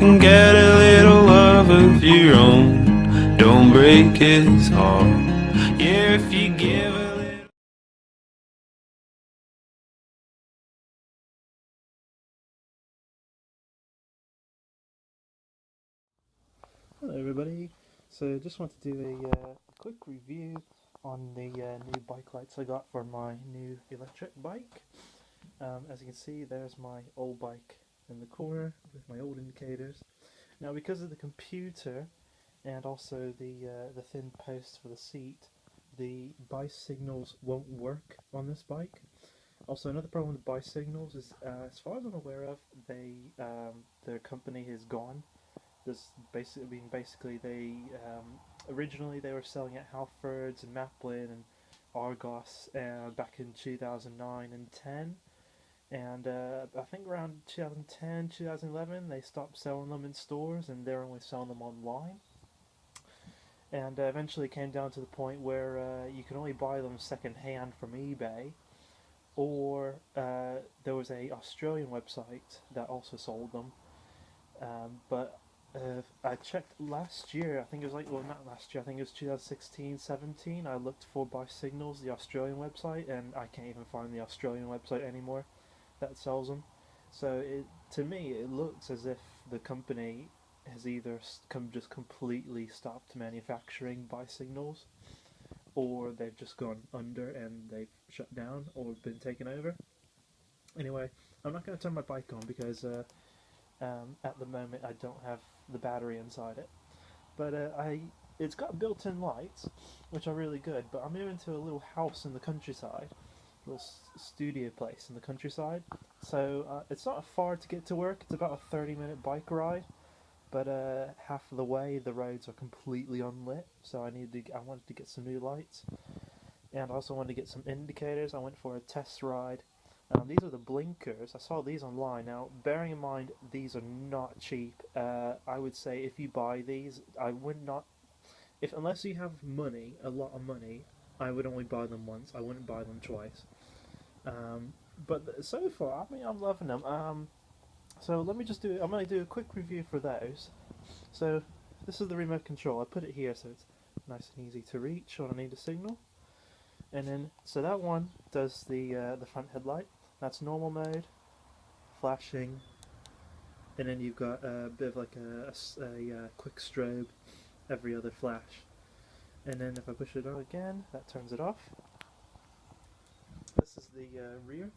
can get a little love of your own. Don't break his heart. Yeah, if you give a little. Hello everybody, so just want to do a quick review on the new bike lights I got for my new electric bike. As you can see, there's my old bike in the corner with my old indicators. Now because of the computer and also the thin post for the seat, the bicycles won't work on this bike. Also, another problem with bicycles is, as far as I'm aware of, their company is gone. This basically they originally they were selling at Halfords and Maplin and Argos back in 2009 and 10, and I think around 2010, 2011 they stopped selling them in stores and they're only selling them online. And eventually it came down to the point where you can only buy them second hand from eBay, or there was a Australian website that also sold them. But I checked last year, I think it was like, well, not last year, I think it was 2016, 17. I looked for Bicycles, the Australian website, and I can't even find the Australian website anymore that sells them. So to me, it looks as if the company has either just completely stopped manufacturing Bicycles, or they've just gone under and they've shut down or been taken over. Anyway, I'm not going to turn my bike on because at the moment I don't have the battery inside it, but it's got built-in lights, which are really good. But I'm moving to a little house in the countryside, a little studio place in the countryside, so it's not far to get to work. It's about a 30-minute bike ride, but half of the way the roads are completely unlit, so I wanted to get some new lights, and I also wanted to get some indicators. I went for a test ride. These are the blinkers. I saw these online. Now, bearing in mind, these are not cheap. I would say if you buy these, I would not, unless you have money, a lot of money, I would only buy them once. I wouldn't buy them twice. But so far, I mean, I'm loving them. So let me I'm going to do a quick review for those. So this is the remote control. I put it here so it's nice and easy to reach when I need a signal. And then, so that one does the front headlight. That's normal mode, flashing, and then you've got a bit of like a quick strobe every other flash. And then if I push it on again, that turns it off. This is the rear.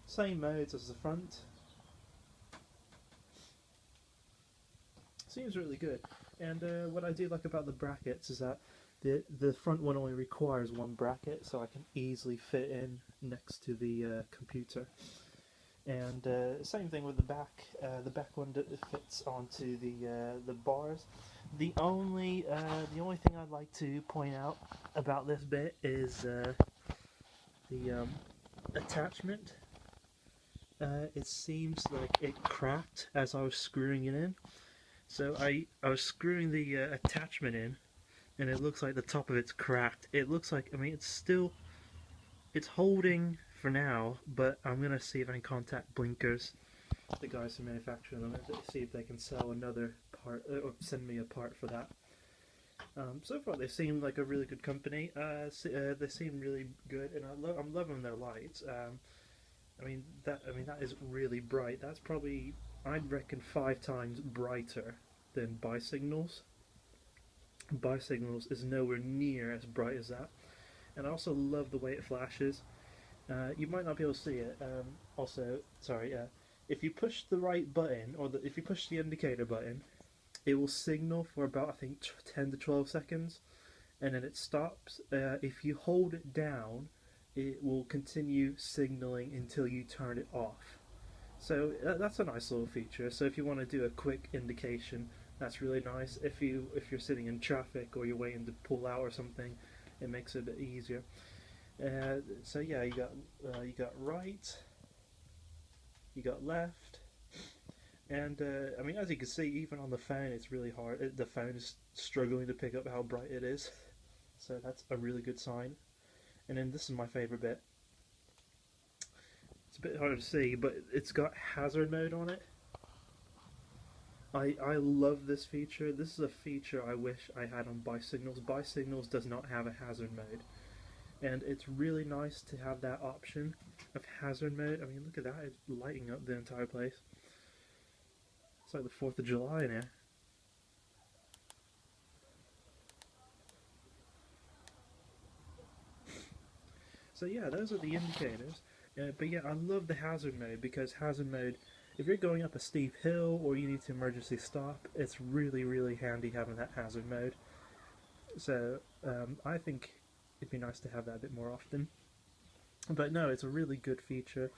Same modes as the front. Seems really good. And what I do like about the brackets is that the front one only requires one bracket, so I can easily fit in next to the computer. And same thing with the back. The back one fits onto the bars. The only thing I'd like to point out about this bit is the attachment. It seems like it cracked as I was screwing it in. So I was screwing the attachment in, and it looks like the top of it's cracked. It looks like, I mean, it's holding for now, but I'm gonna see if I can contact Blinkers, the guys who manufacture them, and see if they can sell another part, or send me a part for that. So far they seem like a really good company. They seem really good, and I'm loving their lights. I mean that is really bright. That's probably, I'd reckon, 5 times brighter than Bicycles. Bicycles is nowhere near as bright as that. And I also love the way it flashes. You might not be able to see it. If you push the right button, or if you push the indicator button, it will signal for about, I think, 10 to 12 seconds, and then it stops. If you hold it down, it will continue signaling until you turn it off. So that's a nice little feature. So if you want to do a quick indication, that's really nice. If you're sitting in traffic or you're waiting to pull out or something, it makes it a bit easier. So yeah, you got right, you got left, and I mean, as you can see, even on the phone, it's really hard. The phone is struggling to pick up how bright it is. So that's a really good sign. And then this is my favorite bit. It's a bit hard to see, but it's got hazard mode on it. I love this feature. This is a feature I wish I had on Bisignals. Bisignals does not have a hazard mode, and it's really nice to have that option of hazard mode. I mean, look at that, it's lighting up the entire place. It's like the 4th of July now. So yeah, those are the indicators. But yeah, I love the hazard mode, because hazard mode, if you're going up a steep hill or you need to emergency stop, it's really, really handy having that hazard mode. So I think it'd be nice to have that a bit more often. But no, it's a really good feature.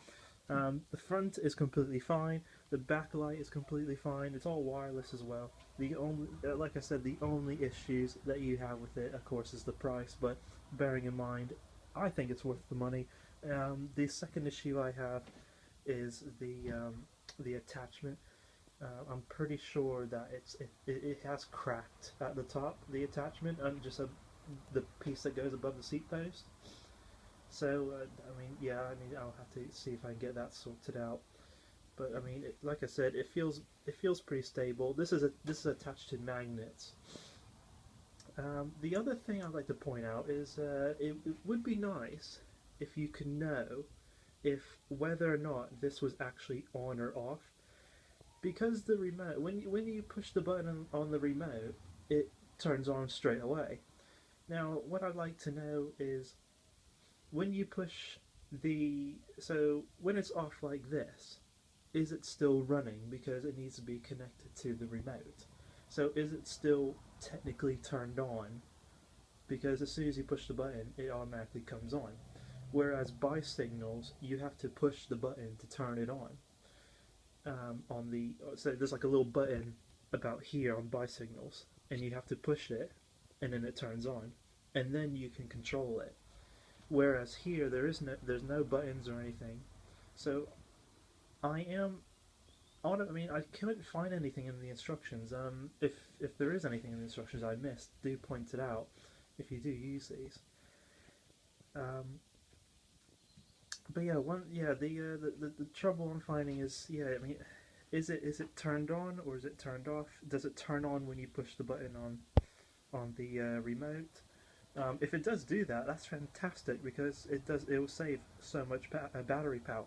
The front is completely fine. The backlight is completely fine. It's all wireless as well. The only, like I said, the only issues that you have with it, of course, is the price. But bearing in mind, I think it's worth the money. The second issue I have is the attachment. I'm pretty sure that it has cracked at the top, the attachment, and just the piece that goes above the seat post. So I mean, yeah, I mean, I'll have to see if I can get that sorted out. But I mean, like I said, it feels pretty stable. This is attached to magnets. The other thing I'd like to point out is it would be nice if you could know if whether or not this was actually on or off, because the remote, when you push the button on the remote, it turns on straight away. Now, what I'd like to know is, when you push so when it's off like this, is it still running because it needs to be connected to the remote? So is it still technically turned on, because as soon as you push the button it automatically comes on, whereas Bisignals you have to push the button to turn it on. So there's like a little button about here on Bisignals, and you have to push it and then it turns on, and then you can control it. Whereas here there's no buttons or anything. So I mean, I couldn't find anything in the instructions. If there is anything in the instructions I missed, do point it out if you do use these. But yeah, the trouble I'm finding is, yeah, I mean, is it turned on or is it turned off? Does it turn on when you push the button on the remote? If it does do that, that's fantastic, because it will save so much battery power.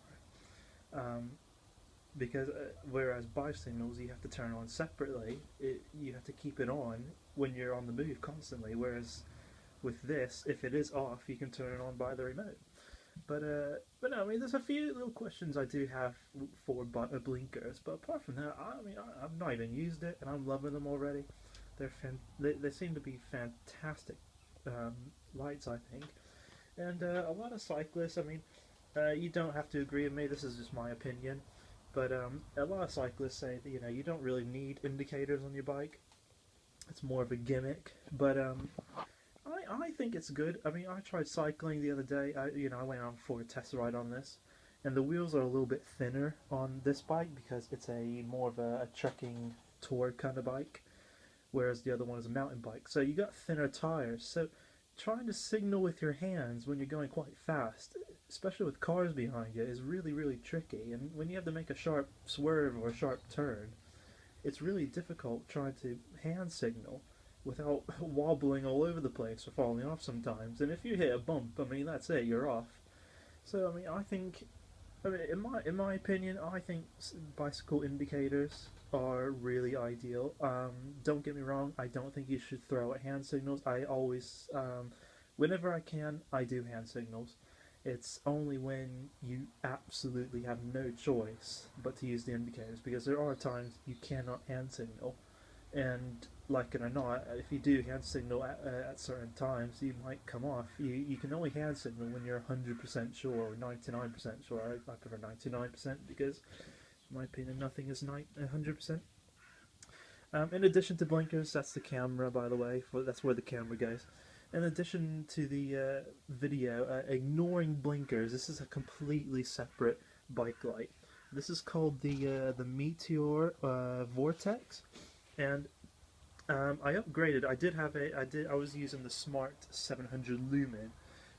Because whereas Bisignals you have to turn on separately, you have to keep it on when you're on the move constantly. Whereas with this, if it is off, you can turn it on by the remote. But no, I mean, there's a few little questions I do have for blinkers, but apart from that, I mean, I've not even used it, and I'm loving them already. They seem to be fantastic lights, I think. And a lot of cyclists, I mean, you don't have to agree with me, this is just my opinion, but a lot of cyclists say that, you don't really need indicators on your bike. It's more of a gimmick, but I think it's good. I mean, I tried cycling the other day. I went out for a test ride on this, and the wheels are a little bit thinner on this bike because it's more of a trekking tour kind of bike, whereas the other one is a mountain bike. So you got thinner tires. So trying to signal with your hands when you're going quite fast, especially with cars behind you, is really, really tricky. And when you have to make a sharp swerve or a sharp turn, it's really difficult trying to hand signal without wobbling all over the place or falling off sometimes. And if you hit a bump, I mean, that's it, you're off. So I mean, in my opinion, I think bicycle indicators are really ideal. Don't get me wrong, I don't think you should throw out hand signals. I always, whenever I can, I do hand signals. It's only when you absolutely have no choice but to use the indicators, because there are times you cannot hand signal, and like it or not, if you do hand signal at certain times, you might come off. You can only hand signal when you're 100% sure or 99% sure. I prefer 99% because, in my opinion, nothing is 100%. In addition to blinkers, that's the camera, by the way. That's where the camera goes. In addition to the video, ignoring blinkers, this is a completely separate bike light. This is called the Meteor Vortex, and I upgraded. I was using the Smart 700 Lumen,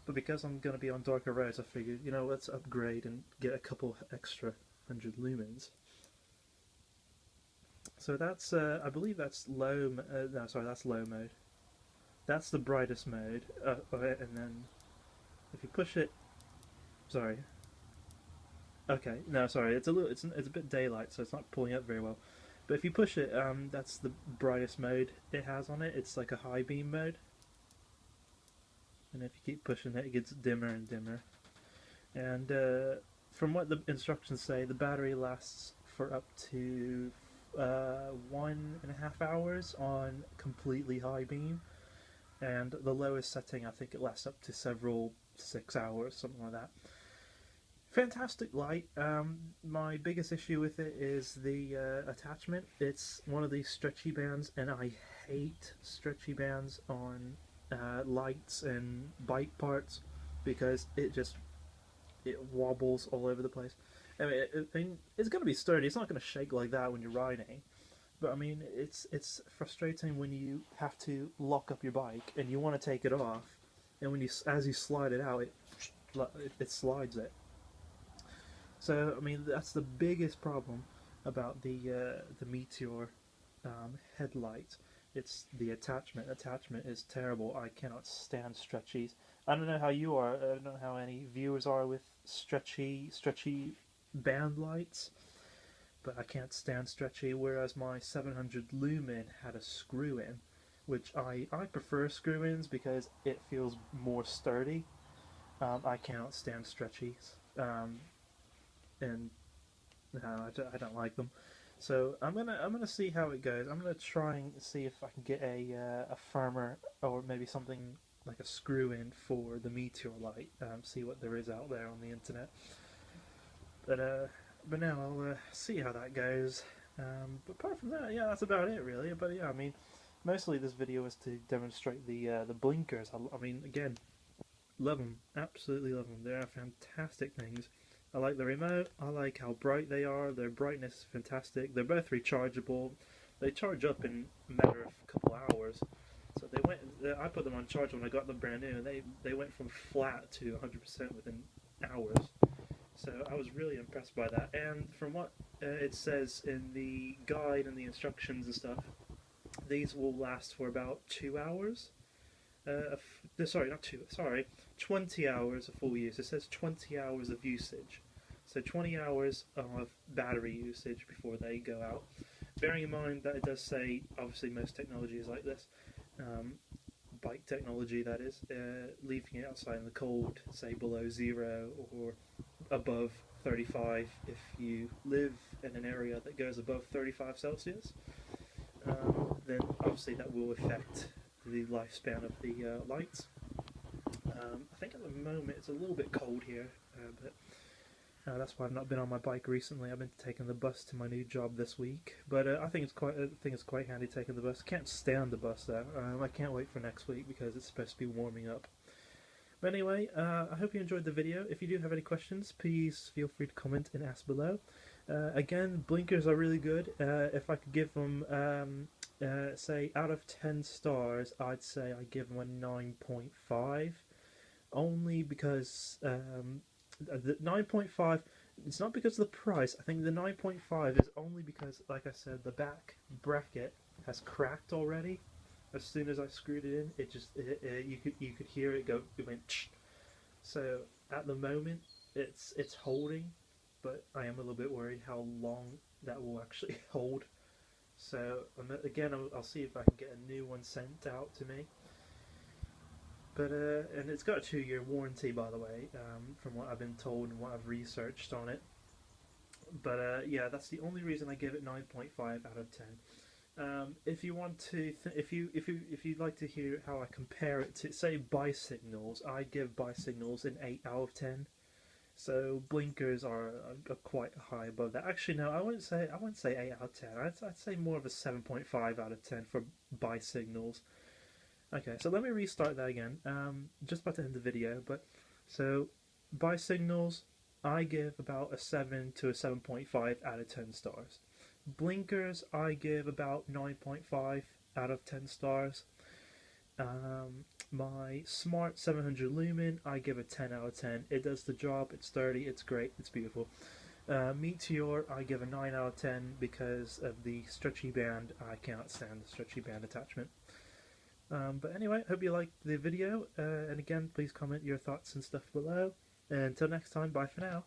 but because I'm going to be on darker roads, I figured, let's upgrade and get a couple extra 100 lumens. So that's I believe that's no, sorry, that's low mode. That's the brightest mode of it, and then if you push it, sorry. Okay, no, sorry, it's a bit daylight, so it's not pulling up very well. But if you push it, that's the brightest mode it has on it. It's like a high beam mode, and if you keep pushing it, it gets dimmer and dimmer. And from what the instructions say, the battery lasts for up to 1.5 hours on completely high beam, and the lowest setting, I think it lasts up to 6 hours, something like that. Fantastic light. My biggest issue with it is the attachment. It's one of these stretchy bands, and I hate stretchy bands on lights and bike parts because it wobbles all over the place. I mean, it's going to be sturdy. It's not going to shake like that when you're riding. But I mean, it's frustrating when you have to lock up your bike and you want to take it off, and as you slide it out, it slides it. So I mean, that's the biggest problem about the Meteor headlight. It's the attachment. Attachment is terrible. I cannot stand stretchies. I don't know how you are. I don't know how any viewers are with stretchy band lights, but I can't stand stretchy. Whereas my 700 lumen had a screw in, which I prefer screw-ins because it feels more sturdy. I cannot stand stretchies. And no, I don't like them. So I'm gonna see how it goes. I'm gonna try and see if I can get a firmer or maybe something like a screw in for the Meteor light. See what there is out there on the internet. But now I'll see how that goes. But apart from that, yeah, that's about it really. But yeah, I mean, mostly this video is to demonstrate the blinkers. I mean, again, love them, absolutely love them. They are fantastic things. I like the remote, I like how bright they are, their brightness is fantastic. They're both rechargeable. They charge up in a matter of a couple hours. So I put them on charge when I got them brand new, and they went from flat to 100% within hours. So I was really impressed by that. And from what it says in the guide and the instructions and stuff, these will last for about 2 hours. Sorry, not 2, sorry, 20 hours of full use. It says 20 hours of usage. So 20 hours of battery usage before they go out. Bearing in mind that it does say, obviously most technology is like this, bike technology that is, leaving it outside in the cold, say below 0 or above 35 if you live in an area that goes above 35 Celsius, then obviously that will affect the lifespan of the lights. I think at the moment it's a little bit cold here, but that's why I've not been on my bike recently. I've been taking the bus to my new job this week, but I think it's quite handy taking the bus. Can't stand the bus though. I can't wait for next week because it's supposed to be warming up. But anyway, I hope you enjoyed the video. If you do have any questions, please feel free to comment and ask below. Again, blinkers are really good. If I could give them say out of 10 stars, I'd say I give them a 9.5, only because the 9.5, it's not because of the price. I think the 9.5 is only because, like I said, the back bracket has cracked already. As soon as I screwed it in, you could hear it go. It went. Tsh. So at the moment, it's holding, but I am a little bit worried how long that will actually hold. So again, I'll see if I can get a new one sent out to me. But and it's got a 2-year warranty, by the way, from what I've been told and what I've researched on it. But yeah, that's the only reason I give it 9.5 out of 10. If you want to, if you'd like to hear how I compare it to, say, Bisignals, I give Bisignals an 8 out of 10. So blinkers are quite high above that. Actually, no, I wouldn't say 8 out of 10. I'd say more of a 7.5 out of 10 for Bisignals. Okay, so let me restart that again. Just about to end the video, but so Bisignals, I give about a 7 to a 7.5 out of 10 stars. Blinkers, I give about 9.5 out of 10 stars. My Smart 700 Lumen, I give a 10 out of 10. It does the job, it's sturdy, it's great, it's beautiful. Meteor, I give a 9 out of 10 because of the stretchy band. I cannot stand the stretchy band attachment. But anyway, hope you liked the video, and again, please comment your thoughts and stuff below. And until next time, bye for now.